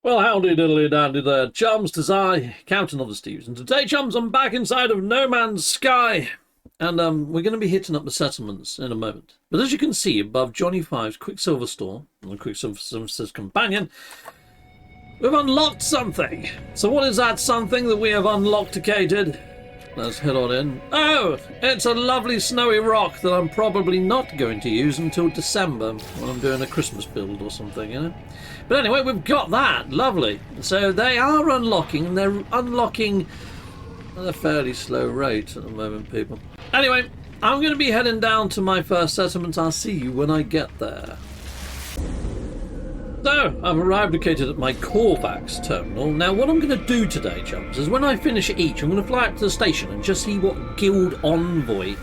Well, howdy diddly dandy there, chums. 'Tis I, Captain of the Steves, and today, chums, I'm back inside of No Man's Sky, and we're going to be hitting up the settlements in a moment. But as you can see above Johnny Five's Quicksilver store and the Quicksilver Services companion, we've unlocked something. So what is that something that we have unlocked-icated? Let's head on in. Oh, it's a lovely snowy rock that I'm probably not going to use until December when I'm doing a Christmas build or something, you know. But anyway, we've got that. Lovely. So they are unlocking, and they're unlocking at a fairly slow rate at the moment, people. Anyway, I'm going to be heading down to my first settlement. I'll see you when I get there. So, I've arrived located at my Corvax terminal. Now, what I'm going to do today, chums, is when I finish each, I'm going to fly up to the station and just see what guild envoy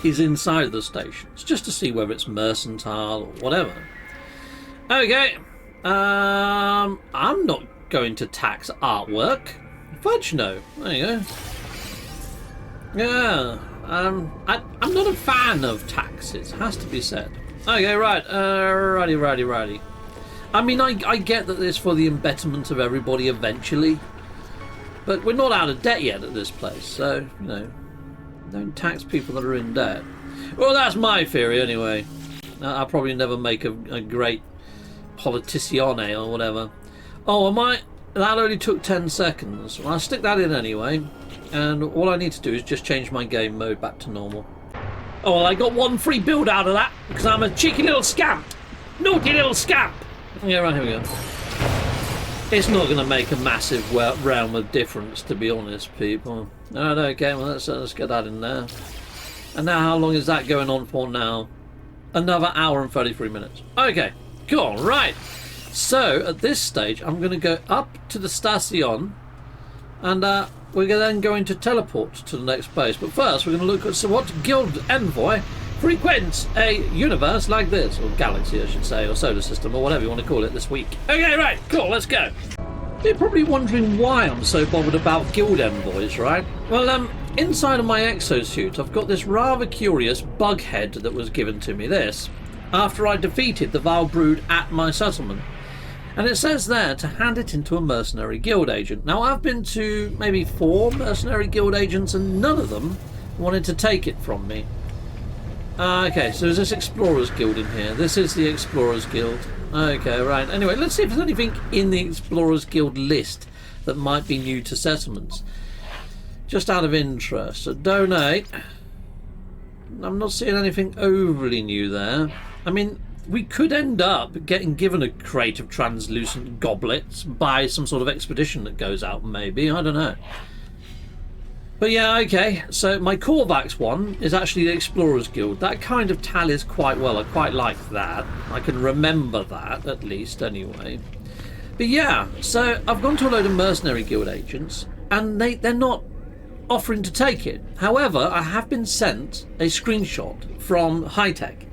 is inside of the stations, just to see whether it's mercantile or whatever. Okay. I'm not going to tax artwork. Fudge no. There you go. Yeah. I'm not a fan of taxes, has to be said. Okay, right. Righty. I mean, I get that it's for the embetterment of everybody eventually, but we're not out of debt yet at this place, so, you know, don't tax people that are in debt. Well, that's my theory anyway. I'll probably never make a great politicione or whatever. Oh, that only took 10 seconds. Well, I'll stick that in anyway, and all I need to do is just change my game mode back to normal. Oh, well, I got one free build out of that, because I'm a cheeky little scamp. Naughty little scamp. Yeah, right, here we go. It's not going to make a massive realm of difference, to be honest, people. Alright, okay, well, let's get that in there. And now, how long is that going on for now? Another hour and 33 minutes. Okay, cool, right. So, at this stage, I'm going to go up to the station, and we're then going to teleport to the next base. But first, we're going to look at what guild envoy frequents a universe like this, or galaxy I should say, or solar system, or whatever you want to call it this week. Okay, right, cool, let's go. You're probably wondering why I'm so bothered about guild envoys, right? Well, inside of my exosuit, I've got this rather curious bug head that was given to me, this, after I defeated the Vile Brood at my settlement. And it says there to hand it into a mercenary guild agent. Now, I've been to maybe 4 mercenary guild agents, and none of them wanted to take it from me. Okay, so there's this Explorers Guild in here. This is the Explorers Guild. Okay, right. Anyway, let's see if there's anything in the Explorers Guild list that might be new to settlements. Just out of interest. So donate. I'm not seeing anything overly new there. I mean, we could end up getting given a crate of translucent goblets by some sort of expedition that goes out, maybe. I don't know. But yeah, okay, so my Corvax one is actually the Explorers Guild. That kind of tallies quite well. I quite like that. I can remember that, at least, anyway. But yeah, so I've gone to a load of mercenary guild agents, and they're not offering to take it. However, I have been sent a screenshot from High Tech,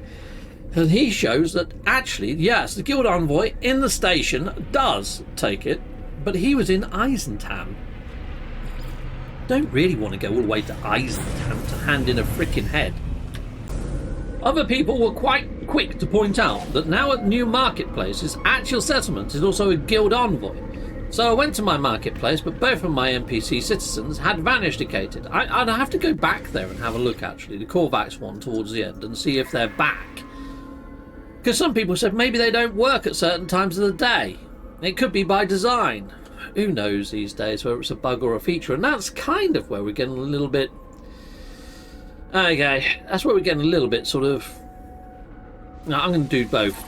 and he shows that actually, yes, the guild envoy in the station does take it, but he was in Eisentam. Don't really want to go all the way to Eisentam to hand in a frickin' head. Other people were quite quick to point out that now at New Marketplace's actual settlement is also a guild envoy. So I went to my marketplace, but both of my NPC citizens had vanished-icated. I'd have to go back there and have a look, actually, the Corvax one towards the end, and see if they're back. Because some people said maybe they don't work at certain times of the day. It could be by design. Who knows these days whether it's a bug or a feature, and that's kind of where we're getting a little bit... Okay, that's where we're getting a little bit sort of... No, I'm going to do both.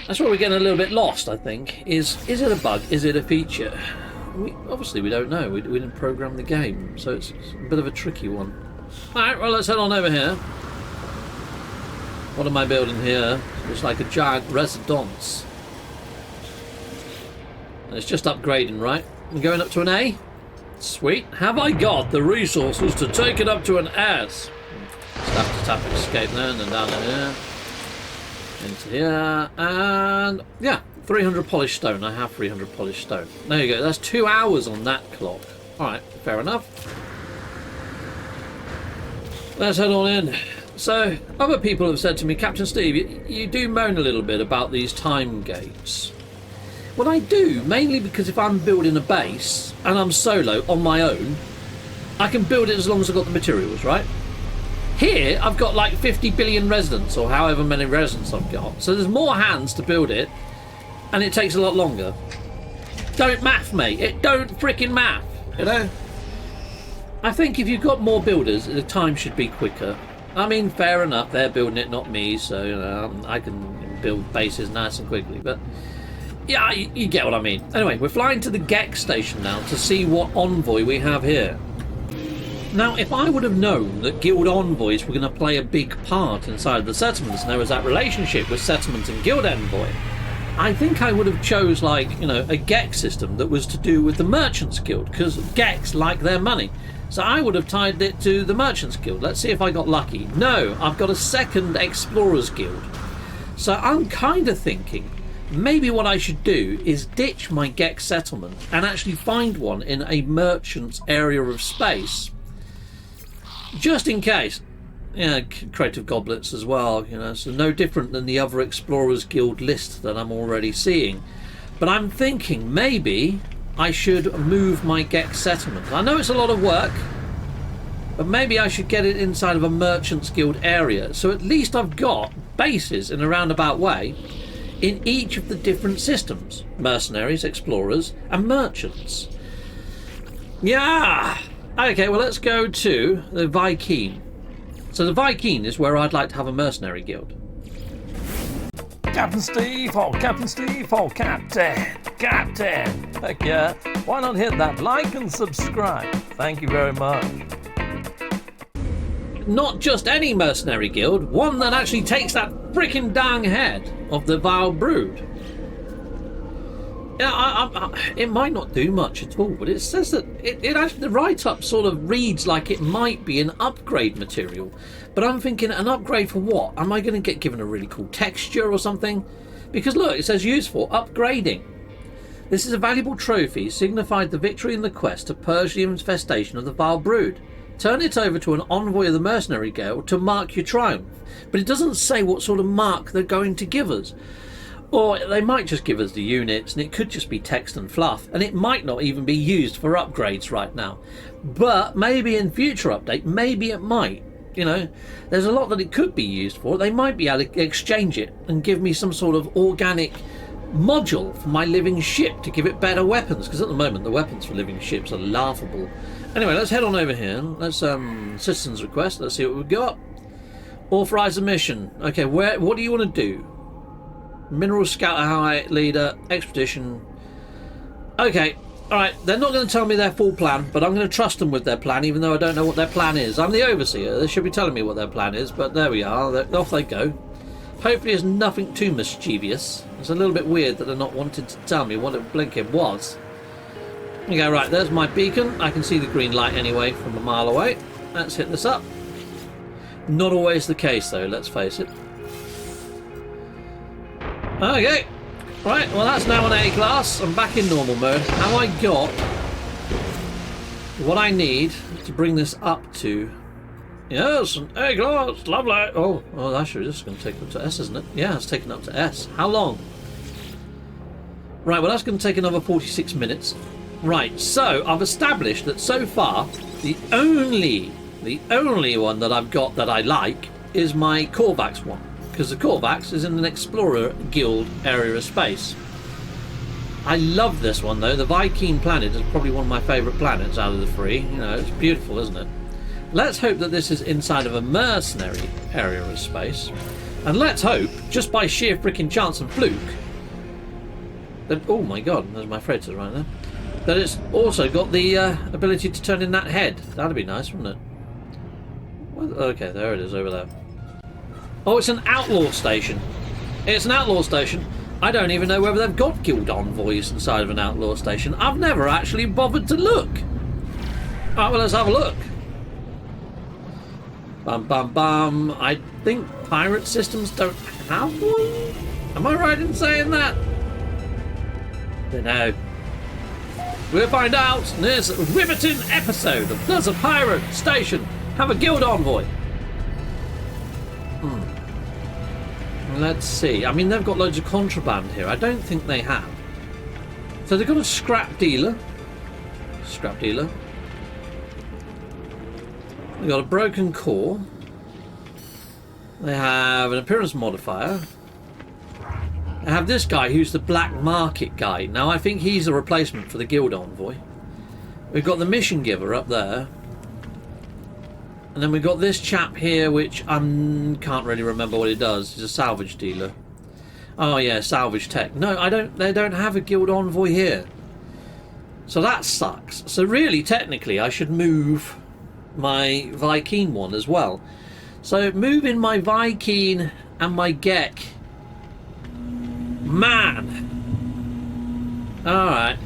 That's where we're getting a little bit lost, I think. Is it a bug? Is it a feature? Obviously we don't know. We didn't program the game, so it's a bit of a tricky one. Alright, well, let's head on over here. What am I building here? It's like a giant residence. It's just upgrading, right? I'm going up to an A. Sweet. Have I got the resources to take it up to an S? Just have to tap escape there, and then down here. Into here. And, yeah, 300 polished stone. I have 300 polished stone. There you go. That's 2 hours on that clock. Alright, fair enough. Let's head on in. So, other people have said to me, Captain Steve, you do moan a little bit about these time gates. Well, I do, mainly because if I'm building a base and I'm solo on my own, I can build it as long as I've got the materials, right? Here, I've got like 50 billion residents, or however many residents I've got. So there's more hands to build it, and it takes a lot longer. Don't math, mate. It don't freaking math, you know? I think if you've got more builders, the time should be quicker. I mean, fair enough, they're building it, not me, so, you know, I can build bases nice and quickly, but... yeah, you get what I mean. Anyway, we're flying to the Gex station now to see what envoy we have here. Now, if I would have known that guild envoys were going to play a big part inside the settlements, and there was that relationship with settlement and guild envoy, I think I would have chose, like, you know, a Gex system that was to do with the Merchants Guild, because Gex like their money. So I would have tied it to the Merchants Guild. Let's see if I got lucky. No, I've got a second Explorers Guild. So I'm kind of thinking maybe what I should do is ditch my Gex settlement and actually find one in a merchant's area of space. Just in case. Yeah, creative goblets as well, you know, so no different than the other Explorers Guild list that I'm already seeing. But I'm thinking maybe I should move my Gex settlement. I know it's a lot of work, but maybe I should get it inside of a Merchants Guild area, so at least I've got bases in a roundabout way in each of the different systems. Mercenaries, Explorers, and Merchants. Yeah! Okay, well, let's go to the Viking. So the Viking is where I'd like to have a mercenary guild. Captain Steve, oh Captain Steve, oh Captain, Captain. Heck yeah, why not hit that like and subscribe? Thank you very much. Not just any mercenary guild, one that actually takes that freaking dang head of the Vile Brood. Yeah, it might not do much at all, but it says that it actually, the write-up sort of reads like it might be an upgrade material. But I'm thinking, an upgrade for what? Am I going to get given a really cool texture or something? Because look, it says used for upgrading. This is a valuable trophy, signified the victory in the quest to purge the infestation of the Vile Brood. Turn it over to an envoy of the Mercenary Guild to mark your triumph. But it doesn't say what sort of mark they're going to give us. Or they might just give us the units, and it could just be text and fluff, and it might not even be used for upgrades right now. But maybe in future update, maybe it might. You know, there's a lot that it could be used for. They might be able to exchange it and give me some sort of organic module for my living ship to give it better weapons, because at the moment the weapons for living ships are laughable. Anyway, let's head on over here. Let's citizens request. Let's see what we've got. Authorize a mission. Okay, what do you want to do? Mineral Scouter High Leader, Expedition. Okay, alright, they're not going to tell me their full plan, but I'm going to trust them with their plan, even though I don't know what their plan is. I'm the Overseer, they should be telling me what their plan is, but there we are, off they go. Hopefully it's nothing too mischievous. It's a little bit weird that they're not wanting to tell me what it blinking was. Okay, right, there's my beacon. I can see the green light anyway from a mile away. Let's hit this up. Not always the case though, let's face it. Okay, right, well that's now an A class. I'm back in normal mode. Have I got what I need to bring this up to? Yes, an A class, lovely. Oh, actually this is going to take up to S, isn't it? Yeah, it's taken up to S. How long? Right, well that's going to take another 46 minutes. Right, so I've established that so far the only one that I've got that I like is my Korvax one. Because the Korvax is in an Explorer Guild area of space. I love this one though. The Viking planet is probably one of my favourite planets out of the three. You know, it's beautiful, isn't it? Let's hope that this is inside of a mercenary area of space. And let's hope, just by sheer freaking chance and fluke, that... oh my god, there's my Freighter right there. That it's also got the ability to turn in that head. That'd be nice, wouldn't it? Well, okay, there it is over there. Oh, it's an outlaw station. It's an outlaw station. I don't even know whether they've got guild envoys inside of an outlaw station. I've never actually bothered to look. Alright, well, let's have a look. Bum, bum, bum. I think pirate systems don't have one? Am I right in saying that? Don't know. We'll find out in this riveting episode of Does a Pirate Station Have a Guild Envoy? Let's see. I mean, they've got loads of contraband here. I don't think they have. So they've got a scrap dealer. Scrap dealer. They've got a broken core. They have an appearance modifier. They have this guy who's the black market guy. Now I think he's a replacement for the guild envoy. We've got the mission giver up there. And then we've got this chap here, which I can't really remember what he does. He's a salvage dealer. Oh yeah, salvage tech. No, I don't. They don't have a guild envoy here. So that sucks. So really, technically, I should move my Viking one as well. So moving my Viking and my Gek. Man. All right.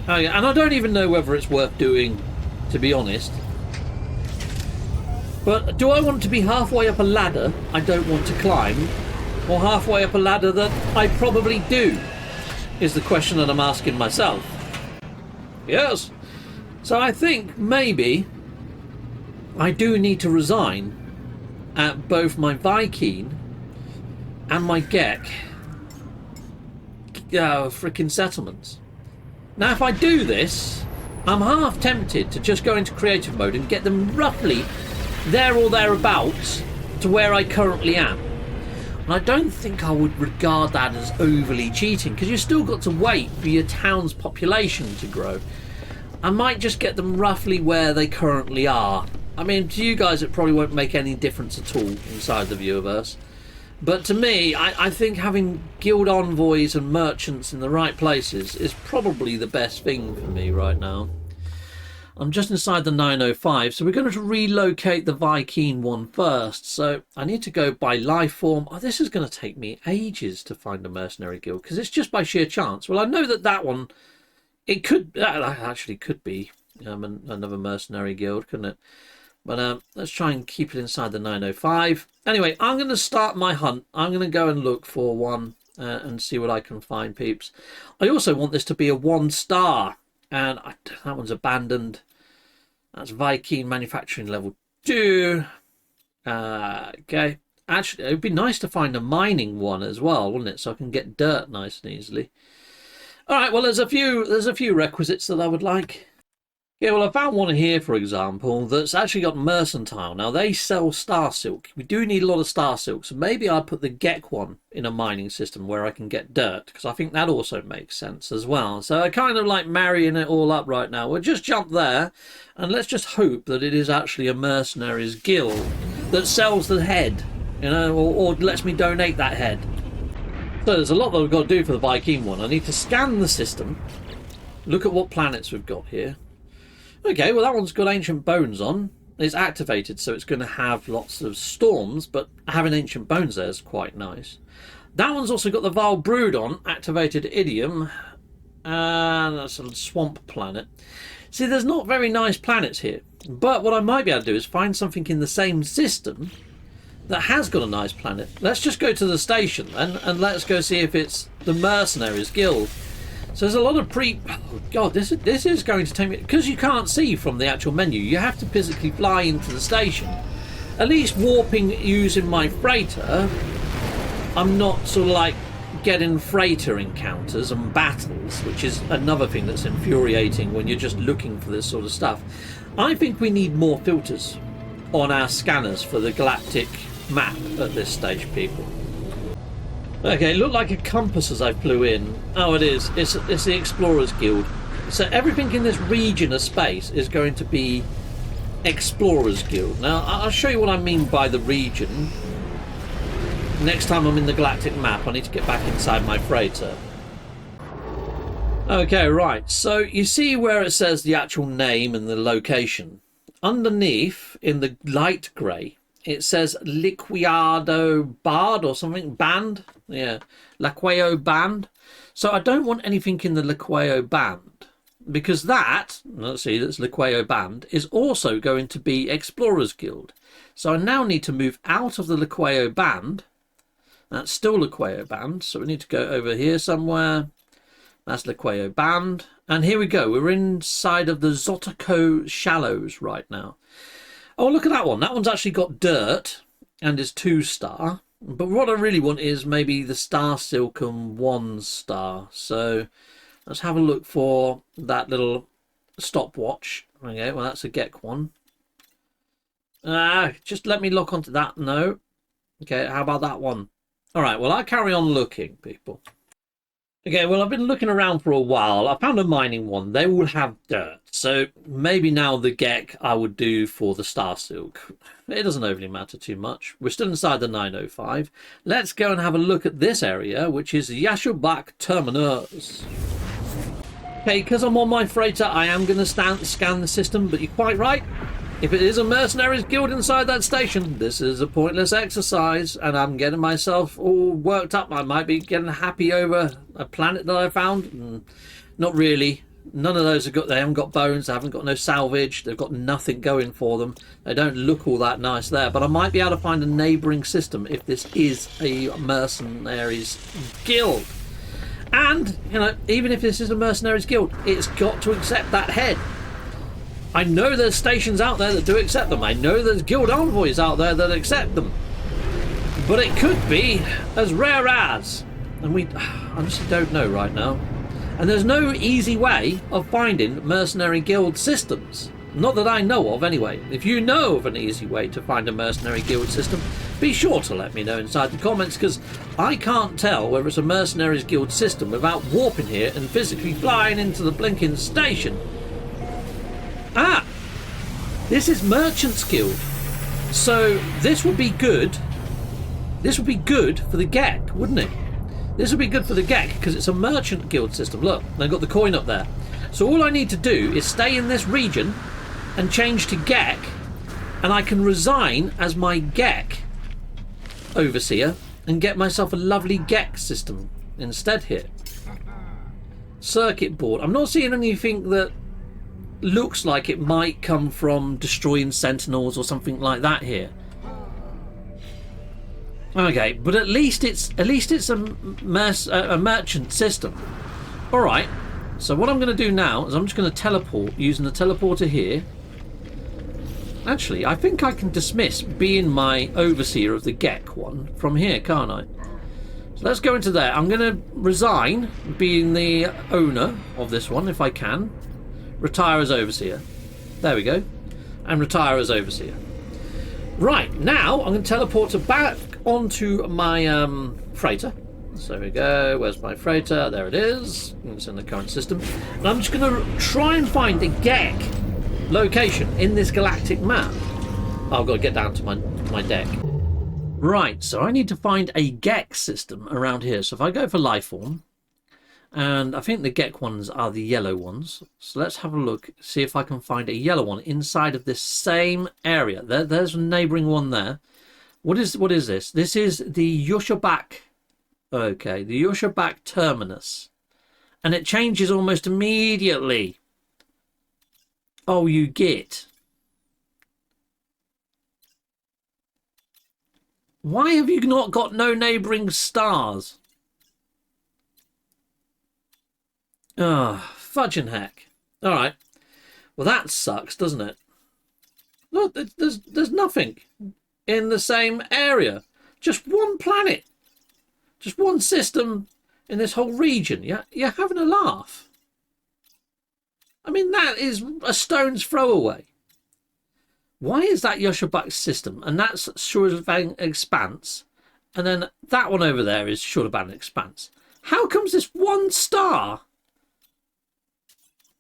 Oh yeah, and I don't even know whether it's worth doing, to be honest. But do I want to be halfway up a ladder I don't want to climb, or halfway up a ladder that I probably do, is the question that I'm asking myself. Yes. So I think maybe I do need to resign at both my Viking and my Gek freaking settlements. Now if I do this, I'm half tempted to just go into creative mode and get them roughly there or thereabouts to where I currently am. And I don't think I would regard that as overly cheating, because you've still got to wait for your town's population to grow. I might just get them roughly where they currently are. I mean, to you guys it probably won't make any difference at all inside the viewerverse. But to me, I think having guild envoys and merchants in the right places is probably the best thing for me right now. I'm just inside the 905, so we're going to relocate the Viking one first. So I need to go by life form. Oh, this is going to take me ages to find a mercenary guild, because it's just by sheer chance. Well, I know that one, it could, actually could be another mercenary guild, couldn't it? But let's try and keep it inside the 905. Anyway, I'm going to start my hunt. I'm going to go and look for one and see what I can find, peeps. I also want this to be a 1-star. And that one's abandoned. That's Viking manufacturing level 2. Okay. Actually, it would be nice to find a mining one as well, wouldn't it? So I can get dirt nice and easily. All right. Well, there's a few requisites that I would like. Yeah, well, I found one here, for example, that's actually got mercantile. Now, they sell star silk. We do need a lot of star silk, so maybe I'd put the Gek one in a mining system where I can get dirt, because I think that also makes sense as well. So I kind of like marrying it all up right now. We'll just jump there, and let's just hope that it is actually a mercenaries guild that sells the head, you know, or lets me donate that head. So there's a lot that I've got to do for the Viking one. I need to scan the system, look at what planets we've got here. Okay, well that one's got ancient bones on. It's activated, so it's going to have lots of storms, but having ancient bones there is quite nice. That one's also got the Vile Brood on, activated idiom, and that's a swamp planet. See, there's not very nice planets here, but what I might be able to do is find something in the same system that has got a nice planet. Let's just go to the station then, and let's go see if it's the Mercenaries Guild. So there's a lot of oh god, this is going to take me, because you can't see from the actual menu, you have to physically fly into the station. At least warping using my freighter, I'm not sort of like getting freighter encounters and battles, which is another thing that's infuriating when you're just looking for this sort of stuff. I think we need more filters on our scanners for the galactic map at this stage, people. Okay, it looked like a compass as I flew in. Oh, it is. It's the Explorers Guild. So everything in this region of space is going to be Explorers Guild. Now, I'll show you what I mean by the region. Next time I'm in the galactic map, I need to get back inside my freighter. Okay, right. So you see where it says the actual name and the location. Underneath, in the light grey, it says Liquado Bard or something. Band. Yeah. Laqueo Band. So I don't want anything in the Laqueo Band, because that, let's see, that's Laqueo Band, is also going to be Explorers Guild. So I now need to move out of the Laqueo Band. That's still Laqueo Band. So we need to go over here somewhere. That's Laqueo Band. And here we go. We're inside of the Zotico Shallows right now. Oh, look at that one. That one's actually got dirt and is 2-star. But what I really want is maybe the Star Silk and 1-star. So Let's have a look for that little stopwatch. Okay, well, that's a Gek one. Just let me lock onto that. No. Okay, how about that one? All right, well, I'll carry on looking, people. Okay, well, I've been looking around for a while. I found a mining one. They will have dirt. So maybe now the Gek I would do for the Star Silk. It doesn't overly matter too much. We're still inside the 905. Let's go and have a look at this area, which is Yashubak Terminus. Okay, because I'm on my freighter, I am going to scan the system, but you're quite right. If it is a mercenaries guild inside that station, this is a pointless exercise, and I'm getting myself all worked up. I might be getting happy over a planet that I found. Not really. None of those they haven't got bones, they haven't got no salvage, they've got nothing going for them. They don't look all that nice there, but I might be able to find a neighbouring system if this is a mercenaries guild. And, you know, even if this is a mercenaries guild, it's got to accept that head. I know there's stations out there that do accept them. I know there's guild envoys out there that accept them. But it could be as rare as. And we honestly don't know right now. And there's no easy way of finding mercenary guild systems. Not that I know of, anyway. If you know of an easy way to find a mercenary guild system, be sure to let me know inside the comments, because I can't tell whether it's a mercenaries guild system without warping here and physically flying into the blinking station. Ah, this is Merchants Guild. So this would be good. This would be good for the Gek, wouldn't it? This would be good for the Gek because it's a Merchant Guild system. Look, they've got the coin up there. So all I need to do is stay in this region and change to Gek, and I can resign as my Gek overseer and get myself a lovely Gek system instead here. Circuit board. I'm not seeing anything that looks like it might come from destroying sentinels or something like that here. Okay, but at least it's a merchant system. All right. So what I'm going to do now is I'm just going to teleport using the teleporter here. Actually, I think I can dismiss being my overseer of the Gek one from here, can't I? So let's go into there. I'm going to resign being the owner of this one if I can. Retire as overseer. There we go. And retire as overseer. Right, now I'm going to teleport back onto my freighter. So there we go. Where's my freighter? There it is. It's in the current system. And I'm just going to try and find a Gek location in this galactic map. Oh, I've got to get down to my deck. Right, so I need to find a Gek system around here. So if I go for Lifeform, and I think the Gek ones are the yellow ones. So let's have a look, see if I can find a yellow one inside of this same area. There's a neighbouring one there. What is this? This is the Yashubak. Okay, the Yashubak Terminus. And it changes almost immediately. Oh, you git. Why have you not got no neighbouring stars? Ah, oh, fudging heck. All right. Well, that sucks, doesn't it? Look, there's nothing in the same area. Just one planet. Just one system in this whole region. You're having a laugh. I mean, that is a stone's throw away. Why is that Yashubak system? And that's Shuraban Expanse. And then that one over there is Shuraban Expanse. How comes this one star?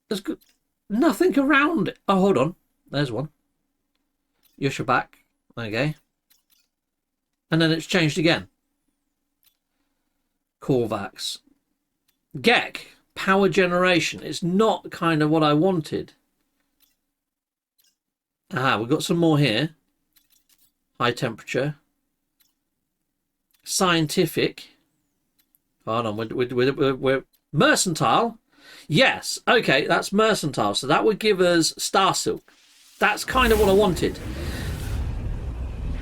There's nothing around it. Oh, hold on. There's one. Yashubak. Okay. And then it's changed again. Korvax. Gek. Power generation. It's not kind of what I wanted. Ah, we've got some more here. High temperature. Scientific. Hold on. We're mercantile. Yes, okay, that's mercantile. So that would give us Star Silk. That's kind of what I wanted.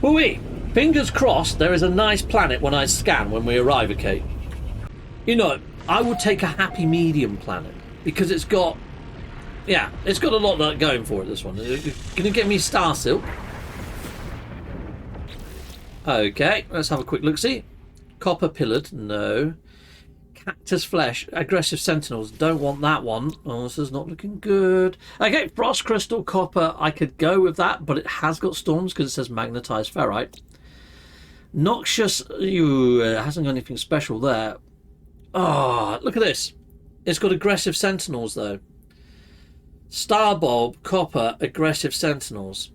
But wait, fingers crossed there is a nice planet when I scan when we arrive, okay? You know, I would take a happy medium planet because it's got, yeah, it's got a lot going for it, this one. It's going to get me Star Silk. Okay, let's have a quick look-see. Copper pillared, no. Cactus flesh. Aggressive sentinels. Don't want that one. Oh, this is not looking good. Okay, frost crystal copper. I could go with that, but it has got storms because it says magnetized ferrite. Noxious. It hasn't got anything special there. Oh, look at this. It's got aggressive sentinels though. Starbulb, copper, aggressive sentinels.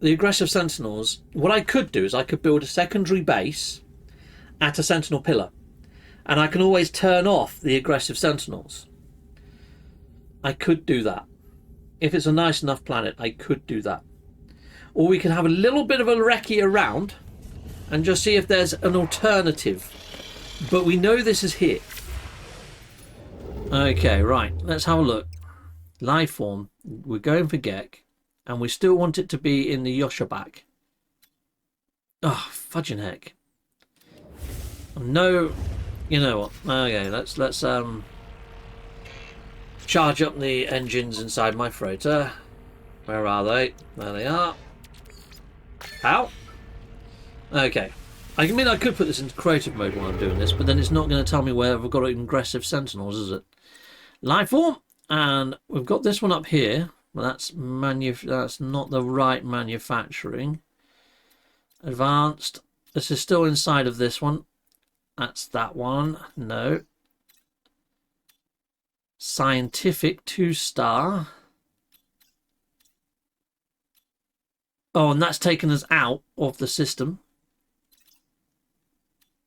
The aggressive sentinels, what I could do is I could build a secondary base at a sentinel pillar. And I can always turn off the aggressive sentinels. I could do that. If it's a nice enough planet, I could do that. Or we could have a little bit of a recce around and just see if there's an alternative. But we know this is here. Okay, right. Let's have a look. Life form. We're going for Gek. And we still want it to be in the Yoshabak. Oh, fudging heck. No, you know what? Okay, let's charge up the engines inside my freighter. Where are they? There they are. Ow. Okay. I mean, I could put this into creative mode while I'm doing this, but then it's not going to tell me where I've got aggressive sentinels, is it? Life form, and we've got this one up here. Well, that's not the right manufacturing. Advanced. This is still inside of this one. That's that one. No. Scientific 2-star. Oh, and that's taken us out of the system.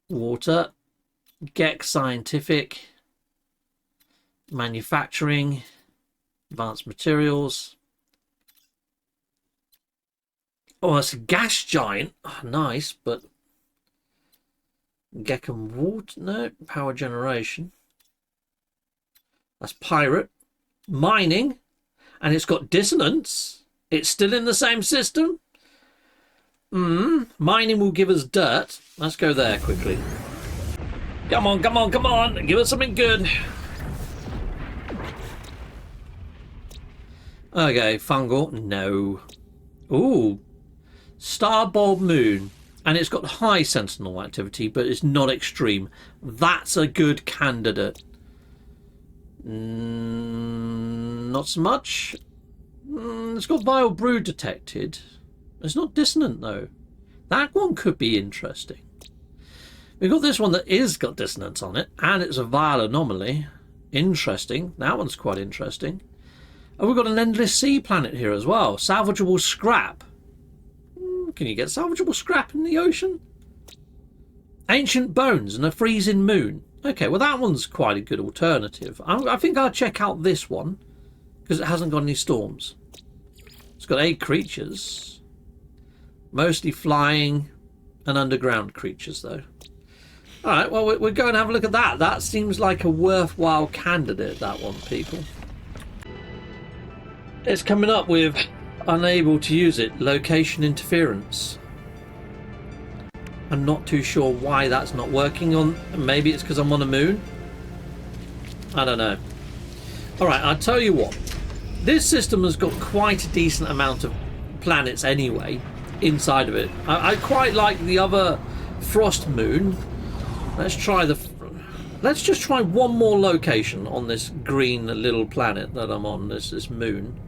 Water. Gek scientific. Manufacturing. Advanced materials. Oh, it's a gas giant. Oh, nice, but Gek and water. No, power generation. That's pirate. Mining. And it's got dissonance. It's still in the same system. Mining will give us dirt. Let's go there quickly. Come on, come on, come on. Give us something good. Okay, fungal. No. Ooh. Starbulb moon. And it's got high sentinel activity, but it's not extreme. That's a good candidate. Not so much. It's got vile brood detected. It's not dissonant, though. That one could be interesting. We've got this one that is got dissonance on it, and it's a vile anomaly. Interesting. That one's quite interesting. And we've got an endless sea planet here as well. Salvageable scrap. Can you get salvageable scrap in the ocean? Ancient bones and a freezing moon. Okay, well that one's quite a good alternative. I think I'll check out this one because it hasn't got any storms. It's got 8 creatures. Mostly flying and underground creatures though. Alright, well we're going to have a look at that. That seems like a worthwhile candidate, that one, people. It's coming up with unable to use it. Location interference. I'm not too sure why that's not working on. Maybe it's because I'm on a moon. I don't know. Alright, I'll tell you what. This system has got quite a decent amount of planets anyway inside of it. I quite like the other frost moon. Let's just try one more location on this green little planet that I'm on, this moon.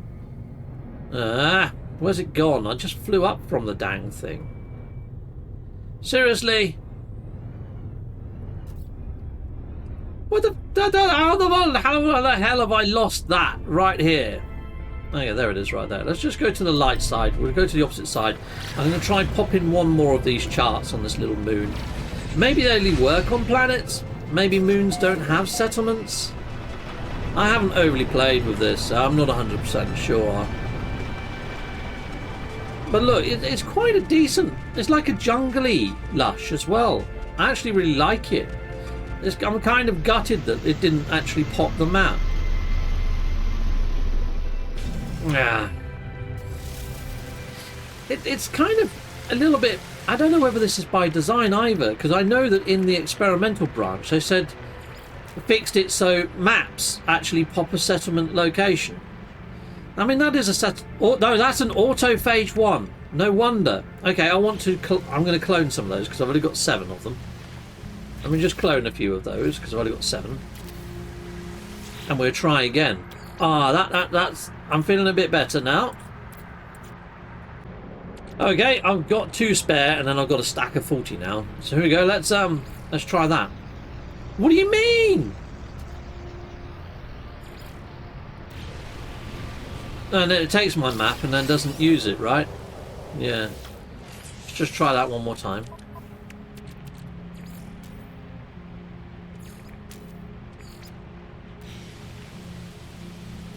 Where's it gone? I just flew up from the dang thing. Seriously? What the how the hell have I lost that right here? Oh yeah, there it is right there. Let's just go to the light side. We'll go to the opposite side. I'm going to try and pop in one more of these charts on this little moon. Maybe they only work on planets. Maybe moons don't have settlements. I haven't overly played with this, so I'm not 100% sure. But look, it's quite a decent... It's like a jungly lush as well. I actually really like it. I'm kind of gutted that it didn't actually pop the map. Yeah. It's kind of a little bit... I don't know whether this is by design either, because I know that in the experimental branch they said fixed it so maps actually pop a settlement location. I mean, that is a set... Oh, no, that's an autophage one. No wonder. Okay, I'm going to clone some of those because I've only got 7 of them. Let me just clone a few of those because I've only got 7. And we'll try again. That's... I'm feeling a bit better now. Okay, I've got 2 spare, and then I've got a stack of 40 now. So here we go. Let's try that. What do you mean? And it takes my map and then doesn't use it, right? Yeah. Let's just try that one more time.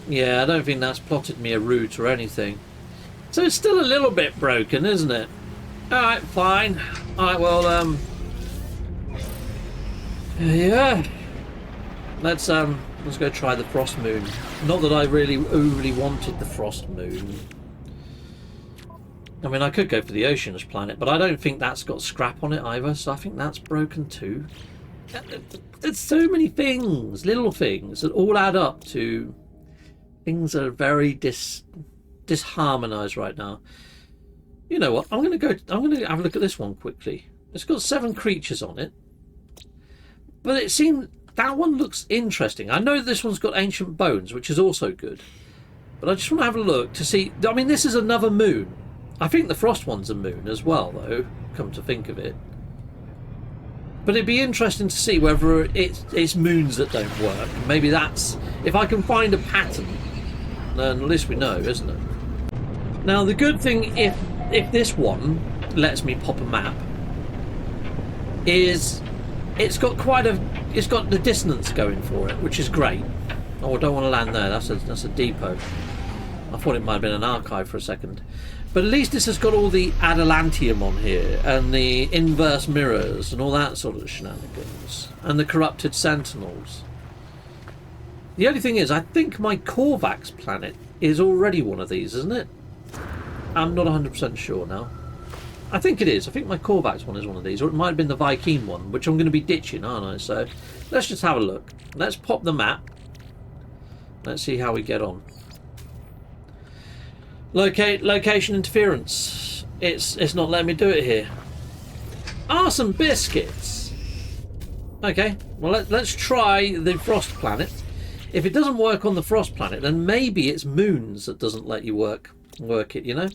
Yeah, I don't think that's plotted me a route or anything. So it's still a little bit broken, isn't it? Alright, fine. Alright, well, yeah. Let's go try the frost moon. Not that I really overly wanted the frost moon. I mean, I could go for the oceans planet, but I don't think that's got scrap on it either, so I think that's broken too. There's so many things, little things, that all add up to things that are very disharmonized right now. You know what? I'm going to have a look at this one quickly. It's got 7 creatures on it, but it seems that one looks interesting. I know this one's got ancient bones, which is also good, but I just want to have a look to see. I mean, this is another moon. I think the frost one's a moon as well, though, come to think of it. But it'd be interesting to see whether it's moons that don't work. Maybe that's... If I can find a pattern, then at least we know, isn't it? Now, the good thing, if this one lets me pop a map, is it's got the distance going for it, which is great. Oh, I don't want to land there. That's a depot. I thought it might have been an archive for a second. But at least this has got all the adalantium on here, and the inverse mirrors, and all that sort of shenanigans, and the corrupted sentinels. The only thing is, I think my Korvax planet is already one of these, isn't it? I'm not 100% sure now. I think it is. I think my Korvax one is one of these, or it might have been the Viking one, which I'm going to be ditching, aren't I? So let's just have a look. Let's pop the map. Let's see how we get on. Location interference. It's not letting me do it here. Some biscuits. Okay, well let's try the frost planet. If it doesn't work on the frost planet, then maybe it's moons that doesn't let you work it, you know?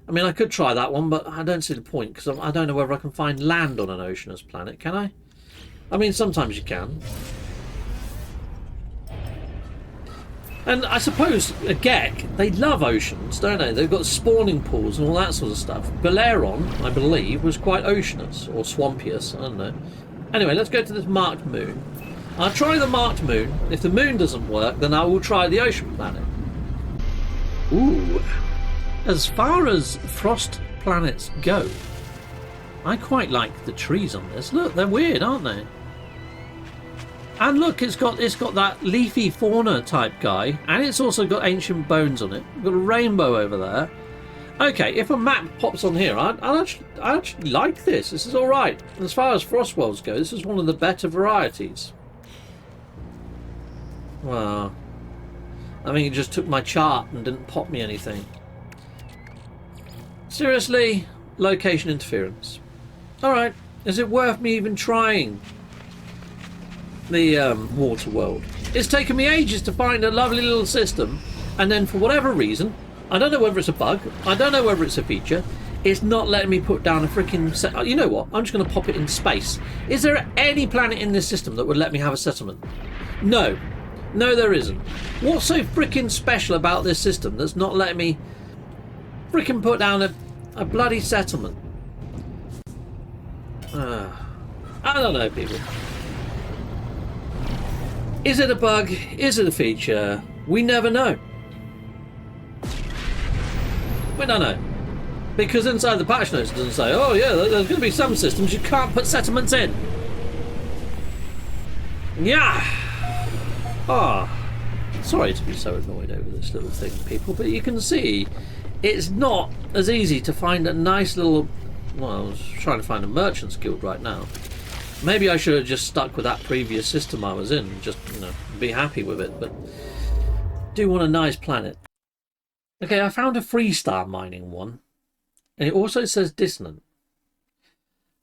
I mean, I could try that one, but I don't see the point, because I don't know whether I can find land on an oceanous planet, can I? I mean, sometimes you can. And I suppose, a Gek, they love oceans, don't they? They've got spawning pools and all that sort of stuff. Baleron, I believe, was quite oceanous, or swampious, I don't know. Anyway, let's go to this marked moon. I'll try the marked moon. If the moon doesn't work, then I will try the ocean planet. Ooh. As far as frost planets go, I quite like the trees on this. Look, they're weird, aren't they? And look, it's got that leafy fauna type guy, and it's also got ancient bones on it. We've got a rainbow over there. Okay, if a map pops on here, I actually like this. This is all right. As far as frost worlds go, this is one of the better varieties. Well, I think it just took my chart and didn't pop me anything. Seriously, location interference. All right, is it worth me even trying the water world? It's taken me ages to find a lovely little system, and then for whatever reason, I don't know whether it's a bug, I don't know whether it's a feature, it's not letting me put down a freaking set. You know what, I'm just going to pop it in space. Is there any planet in this system that would let me have a settlement? No there isn't. What's so freaking special about this system that's not letting me freaking put down a bloody settlement? I don't know, people. Is it a bug? Is it a feature? We never know. We don't know. Because inside the patch notes it doesn't say, oh yeah, there's going to be some systems you can't put settlements in. Yeah. Sorry to be so annoyed over this little thing, people, but you can see it's not as easy to find a nice little... Well, I was trying to find a merchant's guild right now. Maybe I should have just stuck with that previous system I was in and just, you know, be happy with it, but do want a nice planet. Okay, I found a freestar mining one, and it also says dissonant.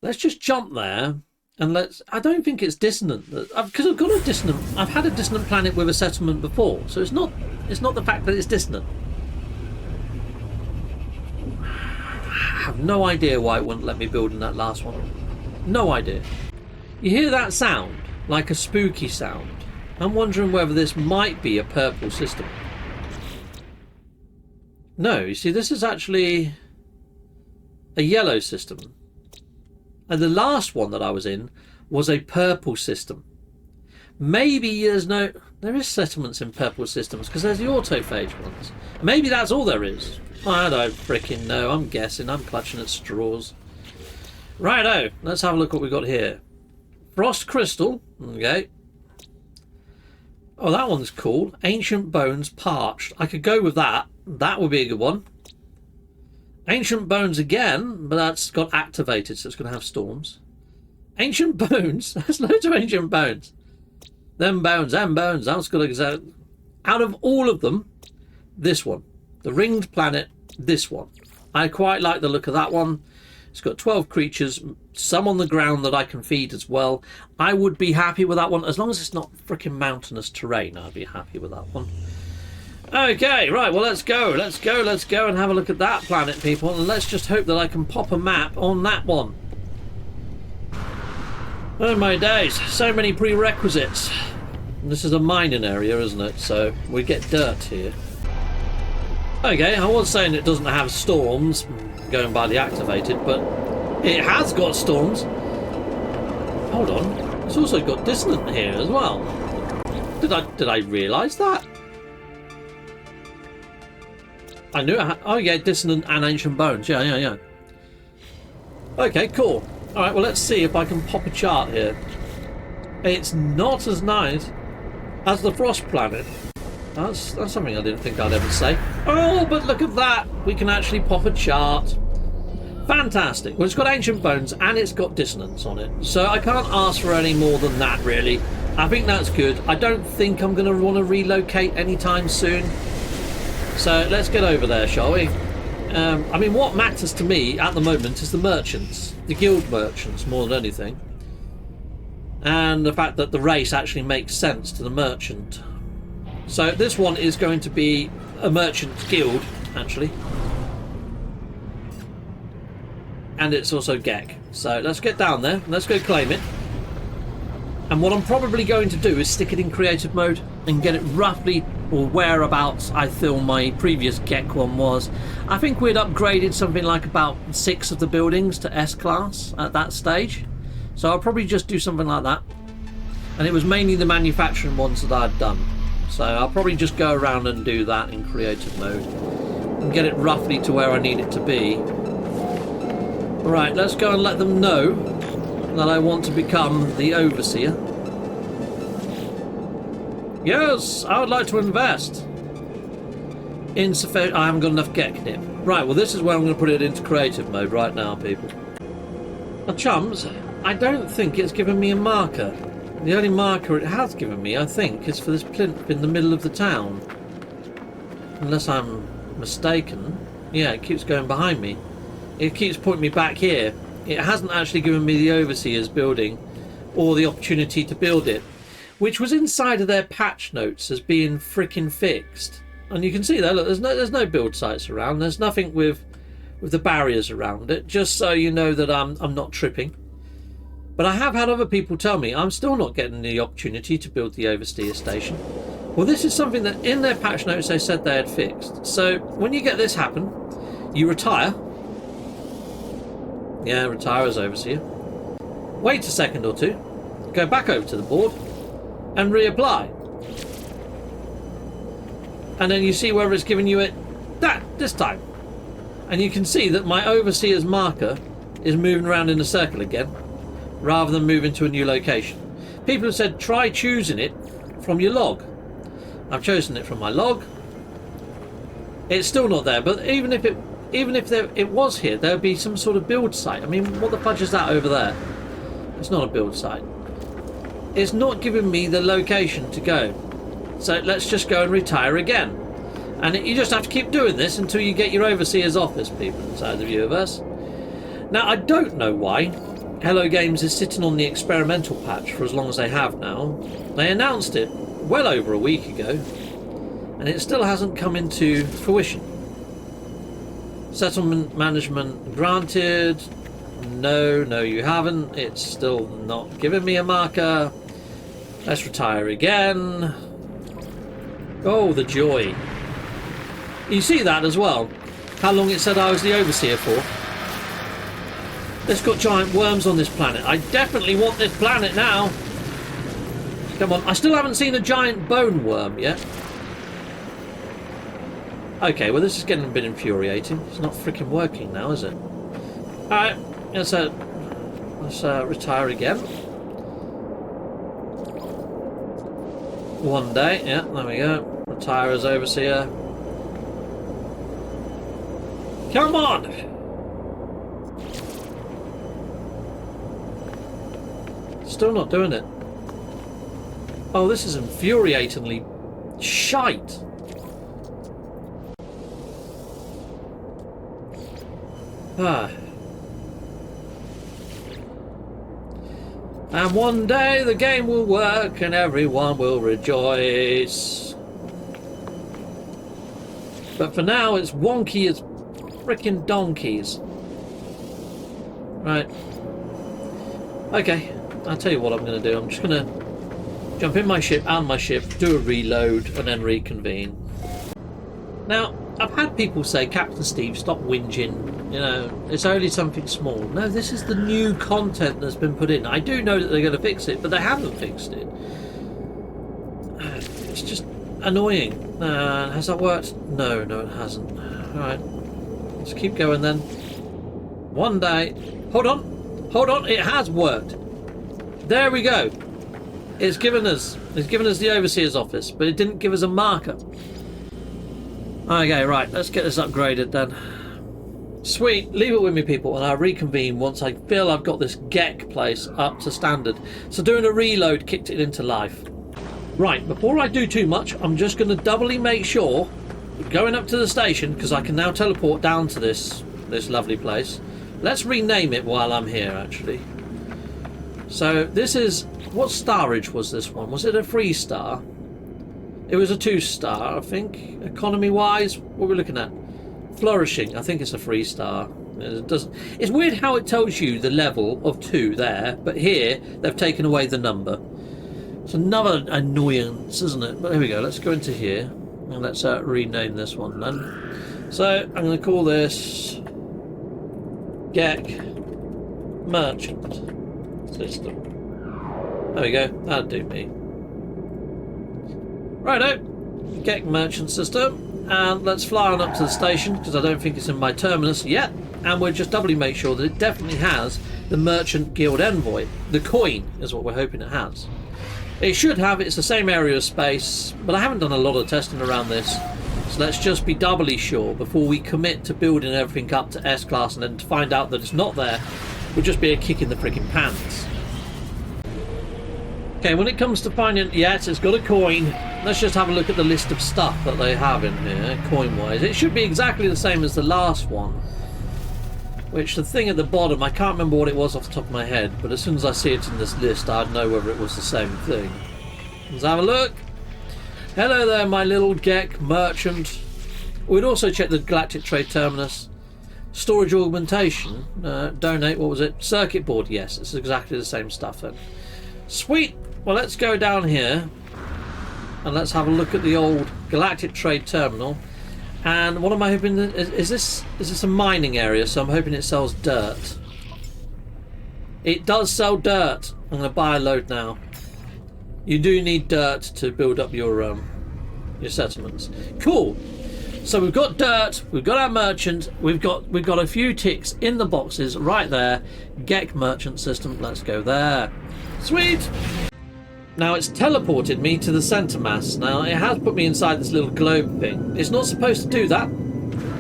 Let's just jump there And I don't think it's dissonant, because I've got a dissonant. I've had a dissonant planet with a settlement before, so it's not the fact that it's dissonant. I have no idea why it wouldn't let me build in that last one. No idea. You hear that sound, like a spooky sound. I'm wondering whether this might be a purple system. No, you see, this is actually a yellow system. And the last one that I was in was a purple system. Maybe there is settlements in purple systems, because there's the autophage ones. Maybe that's all there is. I don't freaking know. I'm guessing. I'm clutching at straws. Righto, let's have a look what we've got here. Frost crystal. Okay. Oh, that one's cool. Ancient bones parched. I could go with that. That would be a good one. Ancient bones again, but that's got activated, so it's going to have storms. Ancient bones. There's loads of ancient bones. Them bones. That's good. Out of all of them, this one. The ringed planet, this one. I quite like the look of that one. It's got 12 creatures, some on the ground that I can feed as well. I would be happy with that one. As long as it's not freaking mountainous terrain, I'd be happy with that one. Okay, right, well, let's go and have a look at that planet, people. And let's just hope that I can pop a map on that one. Oh, my days. So many prerequisites. This is a mining area, isn't it? So we get dirt here. Okay, I was saying it doesn't have storms, going by the activated, but it has got storms. Hold on, it's also got dissonant here as well. Did I realise that? I knew it had, oh yeah, dissonant and ancient bones. Yeah. Okay, cool. All right, well, let's see if I can pop a chart here. It's not as nice as the Frost planet. That's something I didn't think I'd ever say. Oh, but look at that. We can actually pop a chart. Fantastic. Well, it's got ancient bones and it's got dissonance on it. So I can't ask for any more than that, really. I think that's good. I don't think I'm going to want to relocate anytime soon. So let's get over there, shall we? I mean, what matters to me at the moment is the merchants. The guild merchants, more than anything. And the fact that the race actually makes sense to the merchant. So this one is going to be a merchant guild, actually. And it's also Gek. So let's get down there. Let's go claim it. And what I'm probably going to do is stick it in creative mode and get it roughly or whereabouts I feel my previous Gek one was. I think we'd upgraded something like about 6 of the buildings to S-class at that stage. So I'll probably just do something like that. And it was mainly the manufacturing ones that I'd done. So I'll probably just go around and do that in creative mode and get it roughly to where I need it to be. Right, let's go and let them know that I want to become the overseer. Yes, I would like to invest. Insufficient. I haven't got enough Gek in it. Right, well, this is where I'm going to put it into creative mode right now, people. Now, chums, I don't think it's given me a marker. The only marker it has given me, I think, is for this plinth in the middle of the town. Unless I'm mistaken. Yeah, it keeps going behind me. It keeps pointing me back here. It hasn't actually given me the overseer's building or the opportunity to build it, which was inside of their patch notes as being freaking fixed. And you can see there, look, there's no build sites around. There's nothing with the barriers around it, just so you know that I'm not tripping. But I have had other people tell me I'm still not getting the opportunity to build the overseer station. Well, this is something that in their patch notes they said they had fixed. So when you get this happen, you retire. Yeah, retire as overseer. Wait a second or two. Go back over to the board and reapply. And then you see whether it's giving you it this time. And you can see that my overseer's marker is moving around in a circle again, rather than moving to a new location. People have said try choosing it from your log. I've chosen it from my log. It's still not there, but even if it was here, there would be some sort of build site. I mean, what the fudge is that over there? It's not a build site. It's not giving me the location to go. So let's just go and retire again. And you just have to keep doing this until you get your overseer's office, people inside the Viewerverse. Now, I don't know why Hello Games is sitting on the experimental patch for as long as they have now. They announced it well over a week ago, and it still hasn't come into fruition. Settlement management granted. No, you haven't. It's still not giving me a marker. Let's retire again. Oh, the joy. You see that as well? How long it said I was the overseer for? It's got giant worms on this planet. I definitely want this planet now. Come on. I still haven't seen a giant bone worm yet. Okay, well this is getting a bit infuriating. It's not freaking working now, is it? Alright, let's retire again. One day, yeah, there we go. Retire as overseer. Come on! Still not doing it. Oh, this is infuriatingly shite. And one day the game will work and everyone will rejoice. But for now it's wonky as frickin' donkeys. Right. Okay, I'll tell you what I'm going to do. I'm just going to jump in my ship, out my ship, do a reload and then reconvene. Now, I've had people say, Captain Steve, stop whinging. You know, it's only something small. No, this is the new content that's been put in. I do know that they're going to fix it, but they haven't fixed it. It's just annoying. Has that worked? No, it hasn't. Alright. Let's keep going then. One day. Hold on. It has worked. There we go. It's given us the overseer's office, but it didn't give us a marker. Okay, right, let's get this upgraded then. Sweet, leave it with me people and I'll reconvene once I feel I've got this GEC place up to standard. So doing a reload kicked it into life. Right, before I do too much, I'm just going to doubly make sure, going up to the station, because I can now teleport down to this lovely place. Let's rename it while I'm here actually. So this is, what starage was this one? Was it a 3-star? It was a 2-star, I think. Economy-wise, what are we looking at? Flourishing, I think it's a 3-star. It's weird how it tells you the level of 2 there, but here they've taken away the number. It's another annoyance, isn't it? But here we go. Let's go into here and let's rename this one then. So I'm going to call this GEC Merchant System. There we go. That'll do me. Righto, GEC Merchant System, and let's fly on up to the station because I don't think it's in my terminus yet, and we'll just doubly make sure that it definitely has the Merchant Guild Envoy. The coin is what we're hoping it has. It should have, it's the same area of space, but I haven't done a lot of testing around this, so let's just be doubly sure before we commit to building everything up to S-Class, and then to find out that it's not there would just be a kick in the freaking pants. Okay, when it comes to finding, yes, it's got a coin. Let's just have a look at the list of stuff that they have in here, coin-wise. It should be exactly the same as the last one. Which, the thing at the bottom, I can't remember what it was off the top of my head, but as soon as I see it in this list, I'd know whether it was the same thing. Let's have a look. Hello there, my little GEC merchant. We'd also check the Galactic Trade Terminus. Storage augmentation. Donate, what was it? Circuit board, yes, it's exactly the same stuff then. Sweet. Well, let's go down here and let's have a look at the old Galactic Trade Terminal. And what am I hoping? Is this a mining area? So I'm hoping it sells dirt. It does sell dirt. I'm going to buy a load now. You do need dirt to build up your settlements. Cool. So we've got dirt. We've got our merchant. We've got a few ticks in the boxes right there. GEC Merchant System. Let's go there. Sweet. Now it's teleported me to the centre mass. Now it has put me inside this little globe thing. It's not supposed to do that.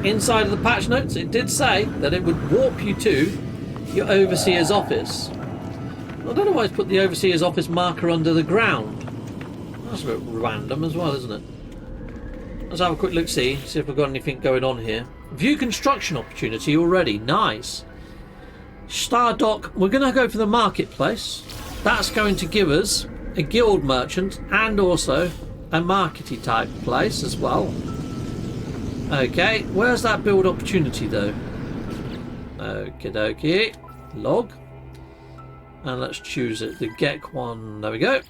Inside of the patch notes it did say that it would warp you to your overseer's office. I don't know why it's put the overseer's office marker under the ground. That's a bit random as well, isn't it? Let's have a quick look, see if we've got anything going on here. View construction opportunity already. Nice. Stardock, we're going to go for the marketplace. That's going to give us a guild merchant and also a markety type place as well. Okay, where's that build opportunity though? Okie dokie. Log. And let's choose it. The GEC one. There we go.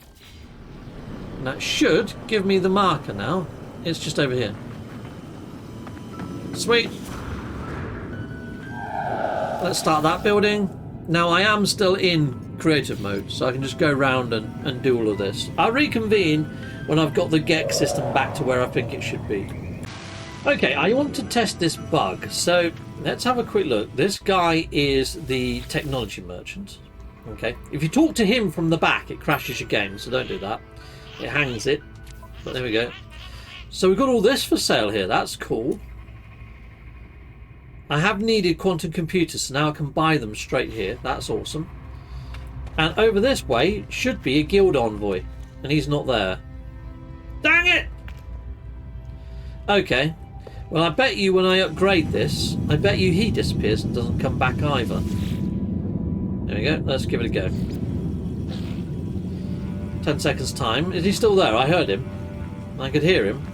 And that should give me the marker now. It's just over here. Sweet. Let's start that building. Now I am still in creative mode, so I can just go around and do all of this. I'll reconvene when I've got the GEC system back to where I think it should be. Okay, I want to test this bug, so let's have a quick look. This guy is the technology merchant. Okay, if you talk to him from the back, it crashes your game, so don't do that. It hangs it, but there we go. So we've got all this for sale here. That's cool. I have needed quantum computers, so now I can buy them straight here. That's awesome. And over this way should be a guild envoy, and he's not there. Dang it! Okay, well I bet you when I upgrade this, I bet you he disappears and doesn't come back either. There we go, let's give it a go. 10 seconds time. Is he still there? I heard him. I could hear him.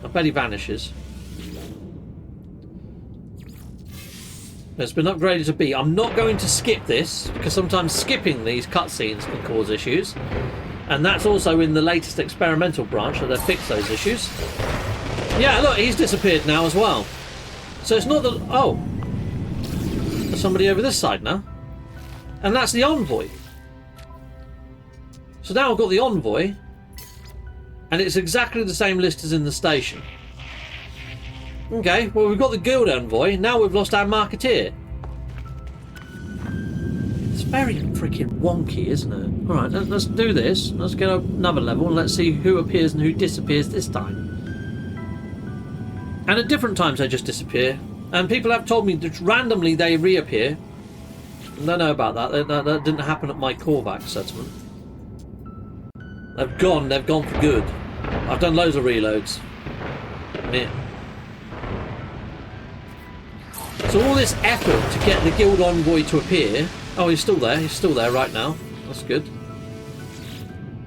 I bet he vanishes. It's been upgraded to B. I'm not going to skip this because sometimes skipping these cutscenes can cause issues, and that's also in the latest experimental branch that they've fixed those issues. Yeah, look, he's disappeared now as well. So it's not that. Oh, there's somebody over this side now, and that's the envoy. So now I've got the envoy, and it's exactly the same list as in the station. Okay, well we've got the guild envoy, now we've lost our marketeer. It's very freaking wonky, isn't it? Alright, let's do this. Let's get another level and let's see who appears and who disappears this time. And at different times they just disappear. And people have told me that randomly they reappear. I don't know about that. That didn't happen at my Korvac settlement. They've gone for good. I've done loads of reloads. Yeah. So all this effort to get the guild envoy to appear. Oh, he's still there right now. That's good.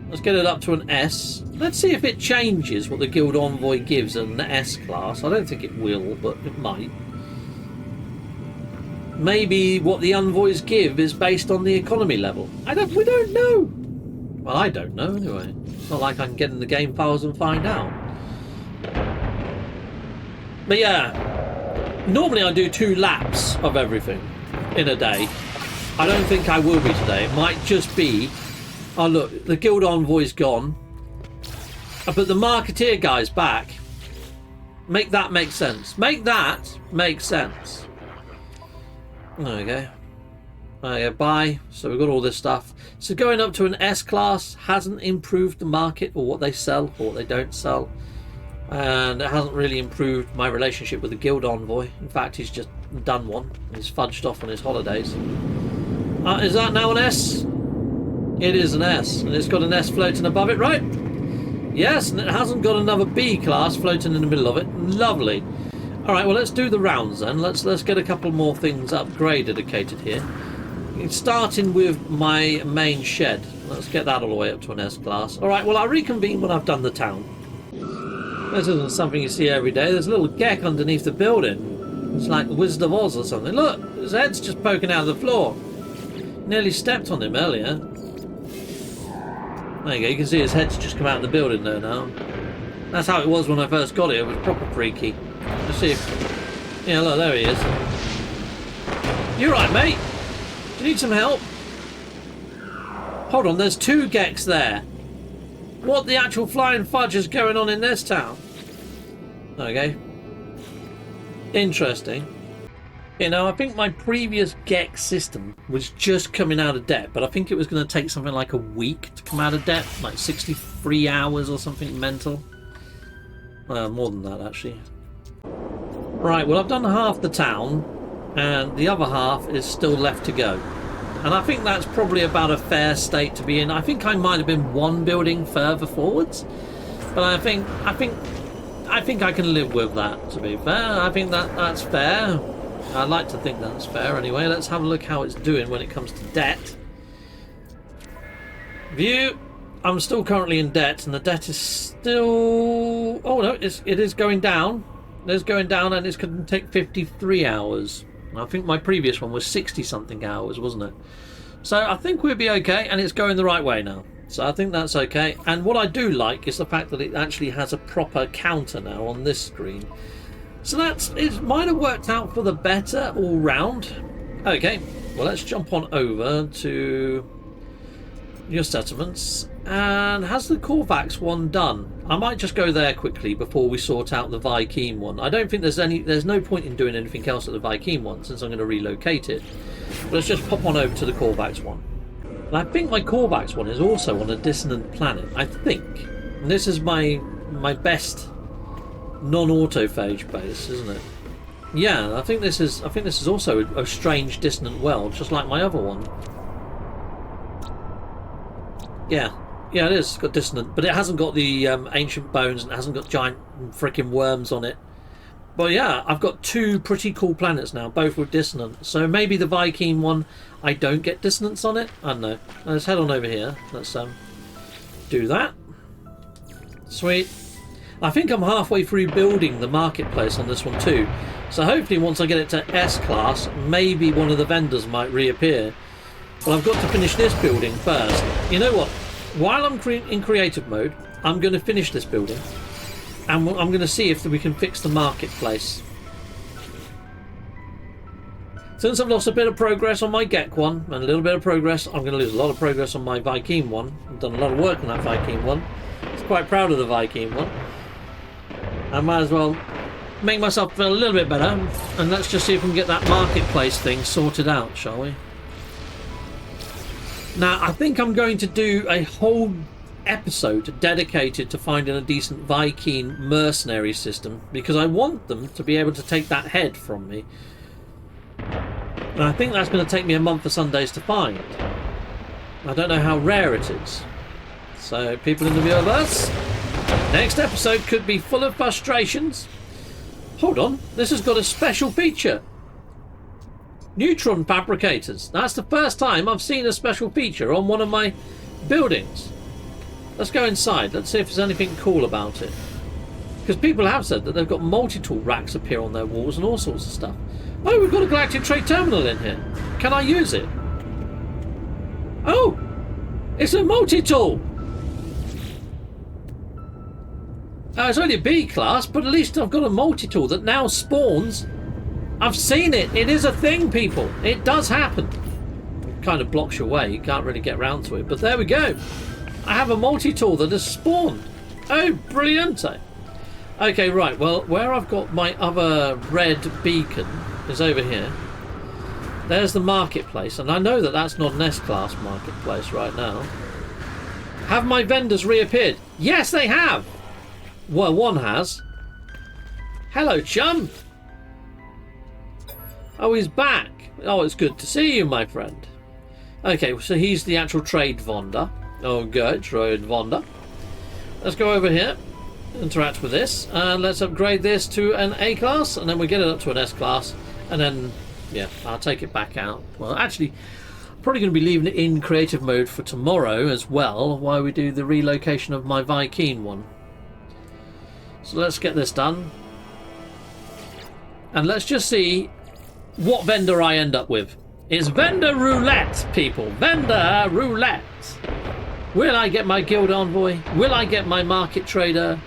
Let's get it up to an S. Let's see if it changes what the guild envoy gives in the S class. I don't think it will, but it might. Maybe what the envoys give is based on the economy level. We don't know. Well, I don't know anyway. It's not like I can get in the game files and find out. But yeah. Normally I do 2 laps of everything in a day. I don't think I will be today. It might just be... Oh look, the guild envoy's gone. But the marketeer guy's back. Make that make sense. Make that make sense. There we go. There we go, buy. So we've got all this stuff. So going up to an S class hasn't improved the market or what they sell or what they don't sell. And it hasn't really improved my relationship with the guild envoy. In fact, he's just done one. He's fudged off on his holidays. Is that now an S? It is an S, and it's got an S floating above it, right? Yes, and it hasn't got another B class floating in the middle of it. Lovely. All right, well, let's do the rounds then. Let's get a couple more things upgraded here. Starting with my main shed. Let's get that all the way up to an S class. All right, well, I'll reconvene when I've done the town. This isn't something you see every day. There's a little GEC underneath the building. It's like the Wizard of Oz or something. Look, his head's just poking out of the floor. Nearly stepped on him earlier. There you go, you can see his head's just come out of the building there now. That's how it was when I first got it. It was proper freaky. Let's see if... Yeah, look, there he is. You right, mate? Do you need some help? Hold on, there's 2 GECs there. What the actual flying fudge is going on in this town? Okay. Interesting. You know, I think my previous GEC system was just coming out of debt, but I think it was going to take something like a week to come out of debt, like 63 hours or something mental. More than that, actually. Right, well, I've done half the town, and the other half is still left to go. And I think that's probably about a fair state to be in. I think I might have been 1 building further forwards, but I think I can live with that. To be fair, I think that's fair. I'd like to think that's fair anyway. Let's have a look how it's doing when it comes to debt. View. I'm still currently in debt, and the debt is still... Oh no, it is going down. It is going down, and it's going to take 53 hours. I think my previous one was 60-something hours, wasn't it? So I think we'll be okay, and it's going the right way now. So I think that's okay. And what I do like is the fact that it actually has a proper counter now on this screen. So it might have worked out for the better all round. Okay, well, let's jump on over to your settlements. And has the Korvax one done? I might just go there quickly before we sort out the Viking one. I don't think there's no point in doing anything else at the Viking one since I'm going to relocate it. But let's just pop on over to the Korvax one. And I think my Korvax one is also on a dissonant planet. I think. And this is my best non-autophage base, isn't it? Yeah, I think this is also a strange dissonant world, just like my other one. Yeah, it is. It's got dissonant, but it hasn't got the ancient bones, and it hasn't got giant freaking worms on it. But yeah, I've got two pretty cool planets now, both with dissonant. So maybe the Viking one, I don't get dissonance on it. I don't know. Let's head on over here. Let's do that. Sweet. I think I'm halfway through building the marketplace on this one too. So hopefully once I get it to S class, maybe one of the vendors might reappear. But I've got to finish this building first. You know what? While I'm in creative mode, I'm going to finish this building, and I'm going to see if we can fix the marketplace. Since I've lost a bit of progress on my Gek one, and a little bit of progress, I'm going to lose a lot of progress on my Viking one. I've done a lot of work on that Viking one. I was quite proud of the Viking one. I might as well make myself feel a little bit better, and let's just see if we can get that marketplace thing sorted out, shall we? Now, I think I'm going to do a whole episode dedicated to finding a decent Viking mercenary system, because I want them to be able to take that head from me. And I think that's going to take me a month of Sundays to find. I don't know how rare it is. So, people in the viewerverse, next episode could be full of frustrations. Hold on, this has got a special feature. Neutron fabricators. That's the first time I've seen a special feature on one of my buildings. Let's go inside. Let's see if there's anything cool about it. Because people have said that they've got multi-tool racks appear on their walls and all sorts of stuff. Oh, we've got a Galactic Trade Terminal in here. Can I use it? Oh! It's a multi-tool! It's only a B class, but at least I've got a multi-tool that now spawns. I've seen it. It is a thing, people. It does happen. It kind of blocks your way. You can't really get around to it. But there we go. I have a multi-tool that has spawned. Oh, brilliant. Okay, right. Well, where I've got my other red beacon is over here. There's the marketplace. And I know that that's not an S-class marketplace right now. Have my vendors reappeared? Yes, they have. Well, one has. Hello, chum. Oh, he's back. Oh, it's good to see you, my friend. Okay, so he's the actual trade vendor. Oh, good, trade vendor. Let's go over here, interact with this, and let's upgrade this to an A class, and then we get it up to an S class, and then, yeah, I'll take it back out. Well, actually, I'm probably going to be leaving it in creative mode for tomorrow as well, while we do the relocation of my Viking one. So let's get this done. And let's just see what vendor I end up with. It's vendor roulette, people. Vendor roulette. Will I get my guild envoy? Will I get my market trader?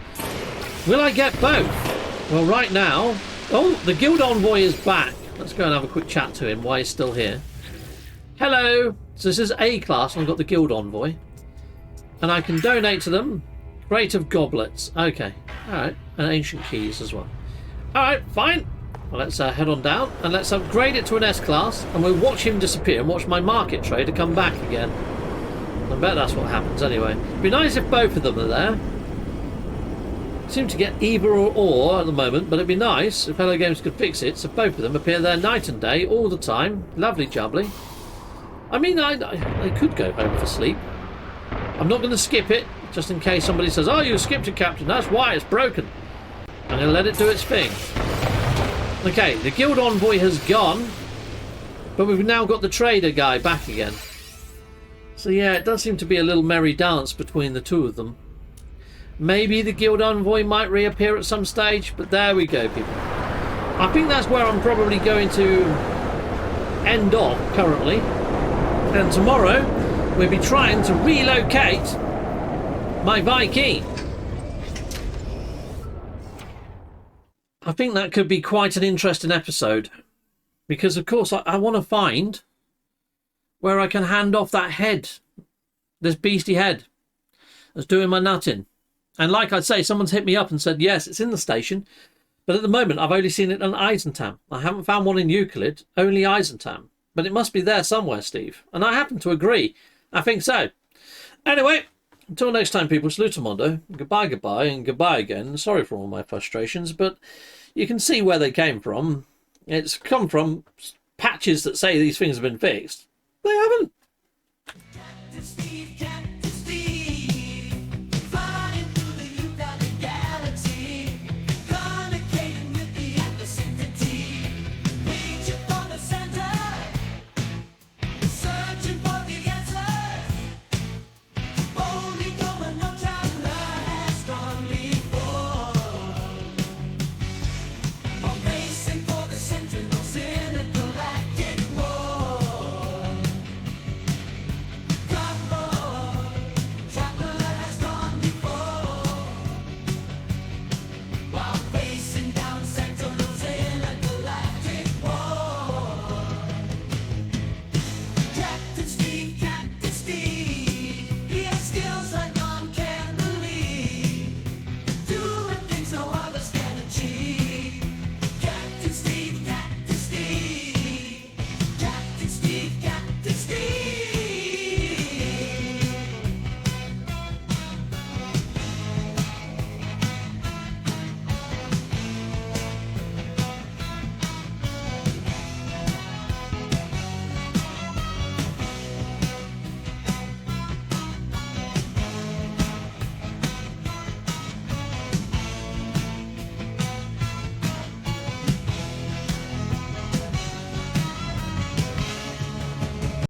Will I get both? Well, right now... Oh, the guild envoy is back. Let's go and have a quick chat to him while he's still here. Hello. So this is A class and I've got the guild envoy. And I can donate to them. Crate of goblets. Okay. Alright. And ancient keys as well. Alright, fine. Well, let's head on down and let's upgrade it to an S class, and we'll watch him disappear and watch my market trader come back again. I bet that's what happens anyway. It'd be nice if both of them are there. Seem to get either or at the moment, but it'd be nice if Hello Games could fix it so both of them appear there night and day all the time. Lovely jubbly. I mean, I could go home for sleep. I'm not going to skip it just in case somebody says, "Oh, you skipped it, Captain. That's why it's broken." I'm going to let it do its thing. Okay, the guild envoy has gone, but we've now got the trader guy back again. So yeah, it does seem to be a little merry dance between the two of them. Maybe the guild envoy might reappear at some stage, but there we go, people. I think that's where I'm probably going to end off currently. And tomorrow we'll be trying to relocate my Viking. I think that could be quite an interesting episode. Because, of course, I want to find where I can hand off that head. This beastie head that's doing my nutting. And like I say, someone's hit me up and said, yes, it's in the station. But at the moment, I've only seen it on Eisentam. I haven't found one in Euclid, only Eisentam. But it must be there somewhere, Steve. And I happen to agree. I think so. Anyway, until next time, people, salutamondo. Goodbye, goodbye, and goodbye again. Sorry for all my frustrations, but you can see where they came from. It's come from patches that say these things have been fixed. They haven't.